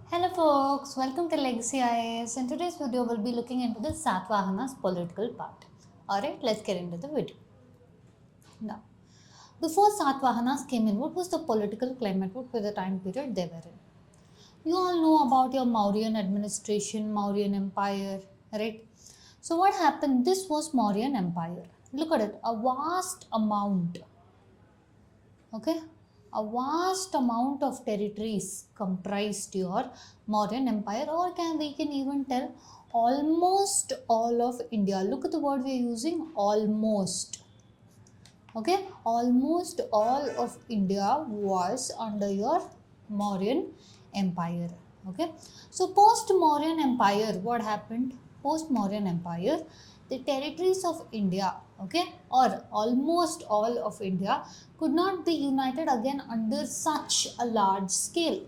Hello folks, welcome to Legacy IAS. In today's video, we'll be looking into the Satavahana's political part. Alright, let's get into the video. Now, before Satavahanas came in, what was the political climate? What was the time period they were in? You all know about your Mauryan administration, Mauryan Empire, right? So what happened? This was Mauryan Empire. Look at it, a vast amount, okay? A vast amount of territories comprised your Mauryan Empire, or we can even tell almost all of India. Look at the word we are using, almost. Okay, almost all of India was under your Mauryan Empire. Okay, so post Mauryan Empire, what happened? Post Mauryan Empire, the territories of India, okay, or almost all of India, could not be united again under such a large scale.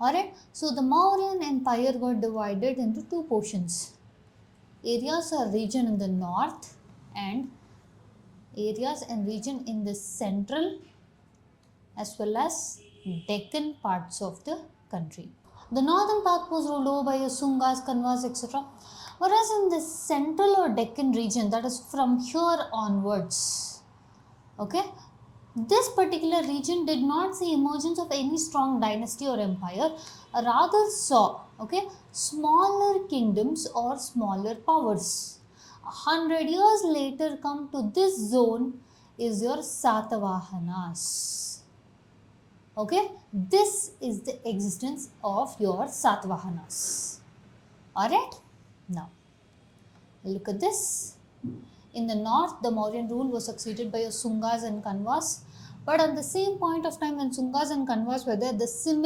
Alright, so the Mauryan Empire got divided into two portions, areas or region in the north and areas and region in the central as well as Deccan parts of the country. The northern part was ruled over by Sungas, Kanvas, etc. Whereas in the central or Deccan region, that is from here onwards, okay, this particular region did not see emergence of any strong dynasty or empire, rather saw, okay, smaller kingdoms or smaller powers. 100 years later come to this zone is your Satavahanas. Okay, this is the existence of your Satavahanas. Alright, now look at this. In the north, the Mauryan rule was succeeded by your Sungas and Kanvas. But at the same point of time when Sungas and Kanvas were there, the same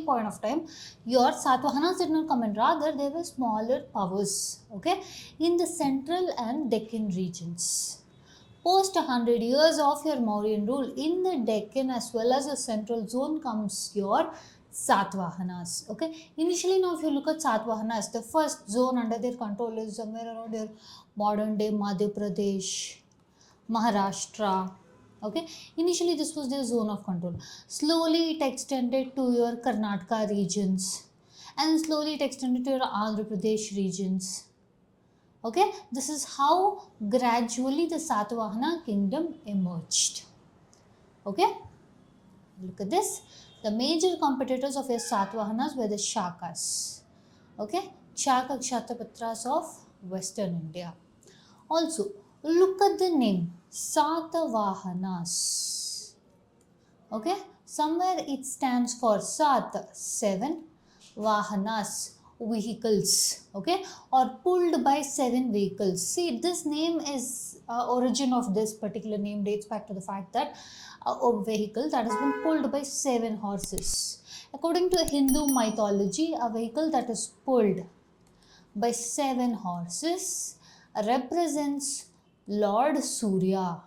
point of time, your Satavahanas did not come in. Rather, they were smaller powers, okay, in the central and Deccan regions. Post 100 years of your Mauryan rule, in the Deccan as well as the central zone comes your Satavahanas. Okay, initially now if you look at Satavahanas, the first zone under their control is somewhere around your modern day Madhya Pradesh, Maharashtra. Okay, initially this was their zone of control. Slowly it extended to your Karnataka regions and slowly it extended to your Andhra Pradesh regions. Okay, this is how gradually the Satavahana kingdom emerged. Okay, look at this. The major competitors of your Satavahanas were the Shakas. Okay, Shaka Kshatrapatras of Western India. Also, look at the name Satavahanas. Okay, somewhere it stands for Sat, 7, Vahanas, vehicles, okay, or pulled by 7 vehicles. See, this name is origin of this particular name dates back to the fact that a vehicle that has been pulled by 7 horses. According to Hindu mythology, a vehicle that is pulled by 7 horses represents Lord Surya,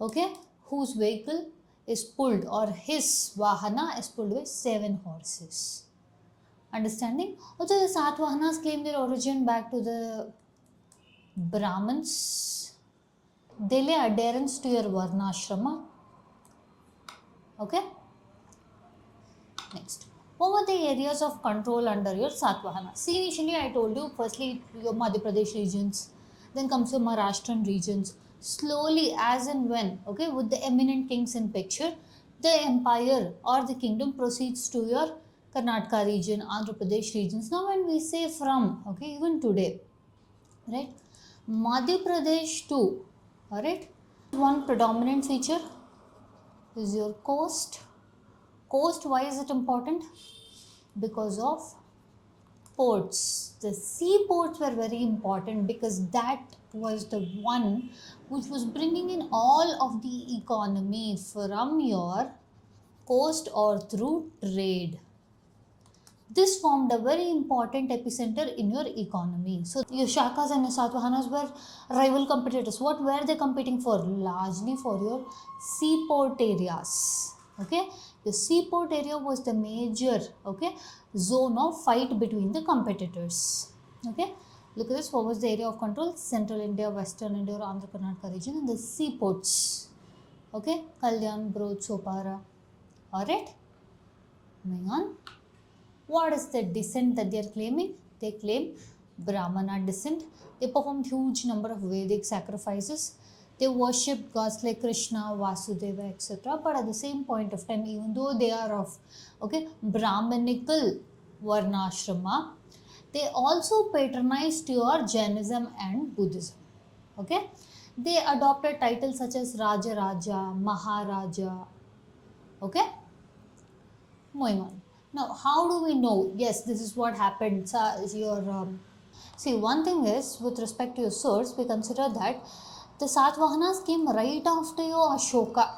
okay, whose vehicle is pulled or his Vahana is pulled by 7 horses. Understanding? Also, the Satavahanas claim their origin back to the Brahmins. They lay adherence to your Varnashrama. Okay? Next. What were the areas of control under your Satavahanas? See, initially I told you, firstly your Madhya Pradesh regions, then comes your Maharashtrian regions. Slowly, as and when, okay, with the eminent kings in picture, the empire or the kingdom proceeds to your Karnataka region, Andhra Pradesh regions. Now when we say from, okay, even today, right, Madhya Pradesh too, alright, one predominant feature is your coast. Coast, why is it important? Because of ports. The seaports were very important because that was the one which was bringing in all of the economy from your coast or through trade. This formed a very important epicenter in your economy. So your Shakas and your Satavahanas were rival competitors. What were they competing for? Largely for your seaport areas. Okay, the seaport area was the major, okay, zone of fight between the competitors. Okay, look at this. What was the area of control? Central India, Western India, or Andhra Karnataka region, and the seaports. Okay, Kalyan, Broad, Sopara. Alright. Moving on. What is the descent that they are claiming? They claim Brahmana descent. They performed huge number of Vedic sacrifices. They worshipped gods like Krishna, Vasudeva, etc. But at the same point of time, even though they are of Brahmanical Varnashrama, they also patronized your Jainism and Buddhism. Okay, they adopted titles such as Raja Raja, Maharaja. Okay, moving on. Now, how do we know? Yes, this is what happened. See, one thing is, with respect to your source, we consider that the Satavahanas came right after your Ashoka.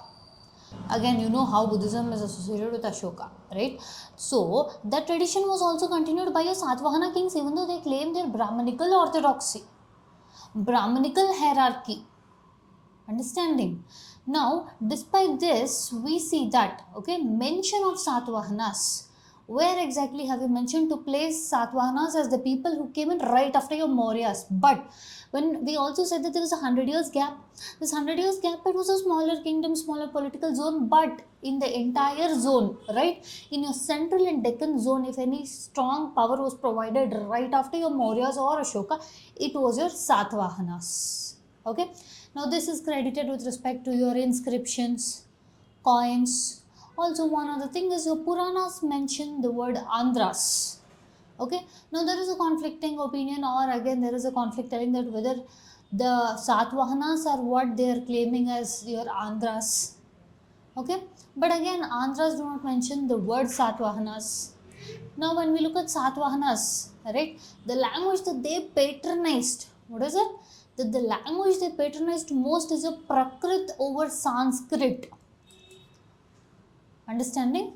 Again, you know how Buddhism is associated with Ashoka, right? So, that tradition was also continued by your Satavahana kings, even though they claim their Brahmanical orthodoxy, Brahmanical hierarchy. Understanding? Now, despite this, we see that, mention of Satavahanas. Where exactly have you mentioned to place Satavahanas as the people who came in right after your Mauryas? But when we also said that there was a 100 years gap, this 100 years gap, it was a smaller kingdom, smaller political zone, but in the entire zone, right, in your central and Deccan zone, if any strong power was provided right after your Mauryas or Ashoka, it was your Satavahanas. Okay, now this is credited with respect to your inscriptions, coins. Also, one other thing is your Puranas mention the word Andhras. Okay, now there is a conflicting opinion, or again there is a conflict telling that whether the Satavahanas are what they are claiming as your Andhras. Okay, but again Andhras do not mention the word Satavahanas. Now, when we look at Satavahanas, right, the language that they patronized, what is it? That the language they patronized most is a Prakrit over Sanskrit. Understanding?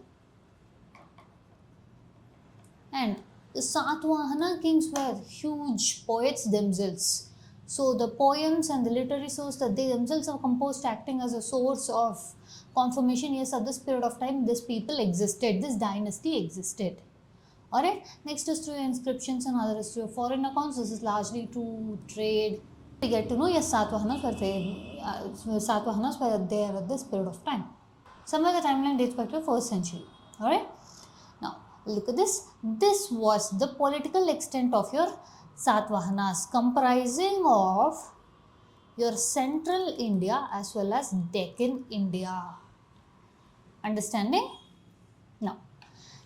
And the Satavahana kings were huge poets themselves. So the poems and the literary source that they themselves have composed, acting as a source of confirmation, yes, at this period of time, this people existed, this dynasty existed. Alright, next is through inscriptions and other is through foreign accounts. This is largely to trade. We get to know, yes, Satavahanas were there at this period of time. Somewhere the timeline dates back to the 1st century. Alright, now look at this. This was the political extent of your Satavahanas, comprising of your central India as well as Deccan India. Understanding? Now,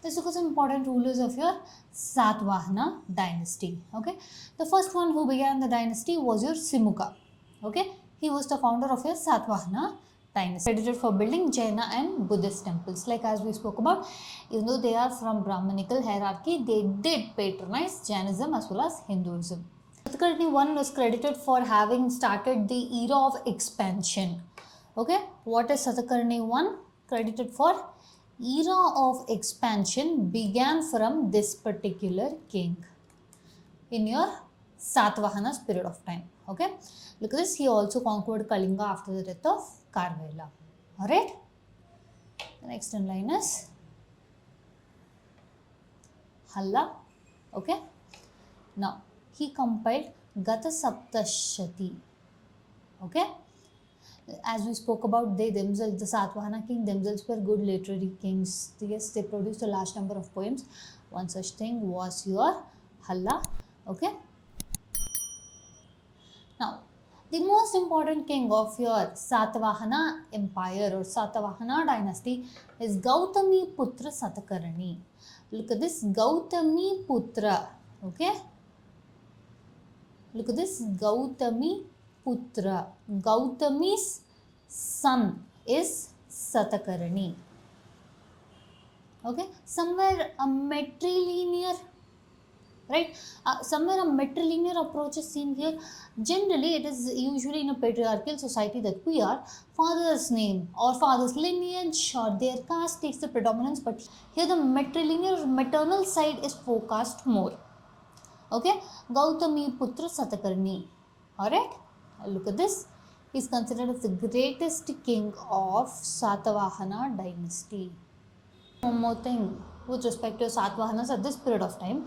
let's look at some important rulers of your Satavahana dynasty. Okay, the first one who began the dynasty was your Simuka. Okay, he was the founder of your Satavahana dynasty, credited for building Jaina and Buddhist temples. Like as we spoke about, even though they are from Brahmanical hierarchy, they did patronize Jainism as well as Hinduism. Satakarni I was credited for having started the era of expansion. Okay, what is Satakarni I credited for? Era of expansion began from this particular king in your Satavahana's period of time. Okay, look at this. He also conquered Kalinga after the death of Karvela. Alright, the next in line is Halla. Okay, now he compiled Gata Saptashati. Okay, as we spoke about, they themselves, the Satavahana king themselves, were good literary kings. Yes, they produced a large number of poems. One such thing was your Halla. Okay. Now, the most important king of your Satavahana empire or Satavahana dynasty is Gautami Putra Satakarni. Look at this, Gautami Putra. Okay. Look at this, Gautami Putra. Gautami's son is Satakarni. Okay, somewhere a matrilinear, right? Somewhere a matrilinear approach is seen here. Generally, it is usually in a patriarchal society that we are, father's name or father's lineage or their caste takes the predominance, but here the matrilinear maternal side is focused more. Okay, Gautami Putra Satakarni. Alright, look at this. He is considered as the greatest king of Satavahana dynasty. One more thing with respect to Satavahanas at this period of time.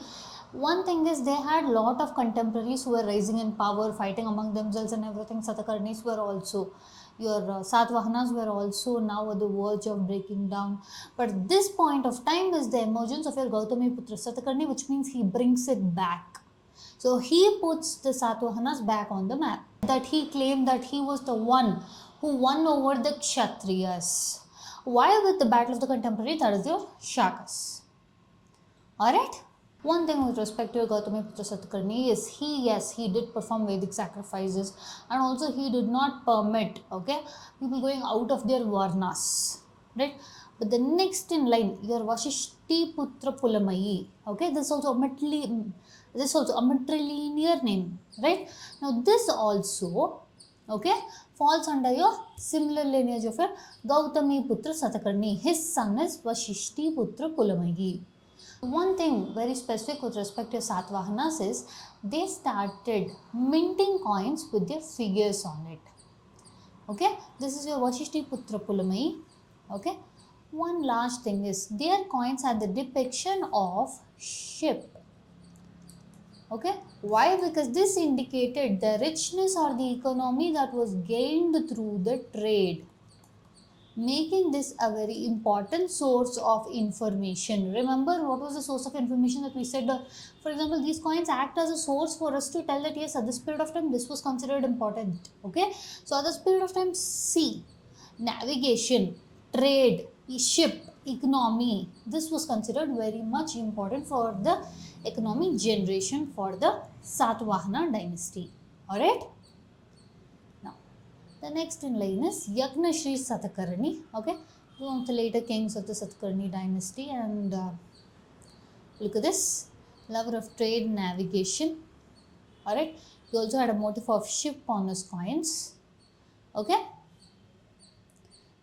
One thing is they had a lot of contemporaries who were rising in power, fighting among themselves and everything. Satakarnis were also. Your Satavahanas were also now at the verge of breaking down. But this point of time is the emergence of your Gautami Putra Satakarni, which means he brings it back. So he puts the Satavahanas back on the map. That he claimed that he was the one who won over the Kshatriyas. While with the battle of the contemporary, that is your Shakas. Alright? One thing with respect to Gautami Putra Satakarni is he did perform Vedic sacrifices, and also he did not permit, okay, people going out of their varnas, right? But the next in line, your Vashishti Putra Pulamayi, okay, this is also a matrilinear name, right? Now this also, okay, falls under your similar lineage of your Gautami Putra Satakarni. His son is Vashishti Putra Pulamayi. One thing very specific with respect to Satavahanas is they started minting coins with their figures on it. Okay, this is your Vashishti Putra Pulamai. Okay, one last thing is their coins had the depiction of ship. Okay, why? Because this indicated the richness or the economy that was gained through the trade, making this a very important source of information. Remember what was the source of information that we said? For example, these coins act as a source for us to tell that yes, at this period of time this was considered important. Okay, so at this period of time, sea, navigation, trade, ship, economy, this was considered very much important for the economic generation for the Satavahana dynasty. Alright. The next in line is Yagnashri Satakarni, okay, one of the later kings of the Satakarni dynasty, and look at this, lover of trade and navigation, alright. He also had a motif of ship on his coins, okay.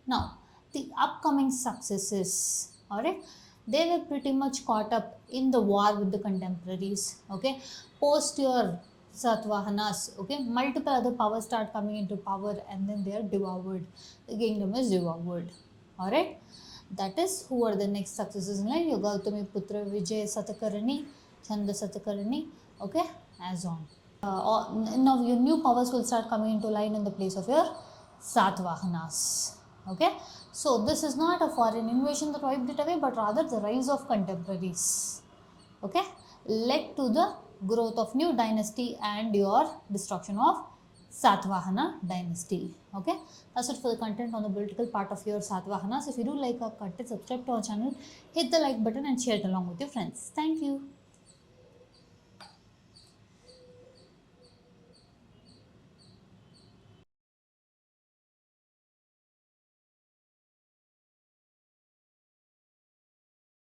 Now, the upcoming successes, alright, they were pretty much caught up in the war with the contemporaries, okay. Post your Satavahanas, okay, multiple other powers start coming into power and then they are devoured. The kingdom is devoured. Alright. That is who are the next successors in line. Your Gautami Putra Vijay Satakarni, Chanda Satakarni, okay, as on. Now your new powers will start coming into line in the place of your Satavahanas. Okay. So this is not a foreign invasion that wiped it away, but rather the rise of contemporaries. Okay, led to the growth of new dynasty and your destruction of Satavahana dynasty. Okay, that's it for the content on the political part of your Satavahanas. If you do like our content, subscribe to our channel, hit the like button and share it along with your friends. Thank you.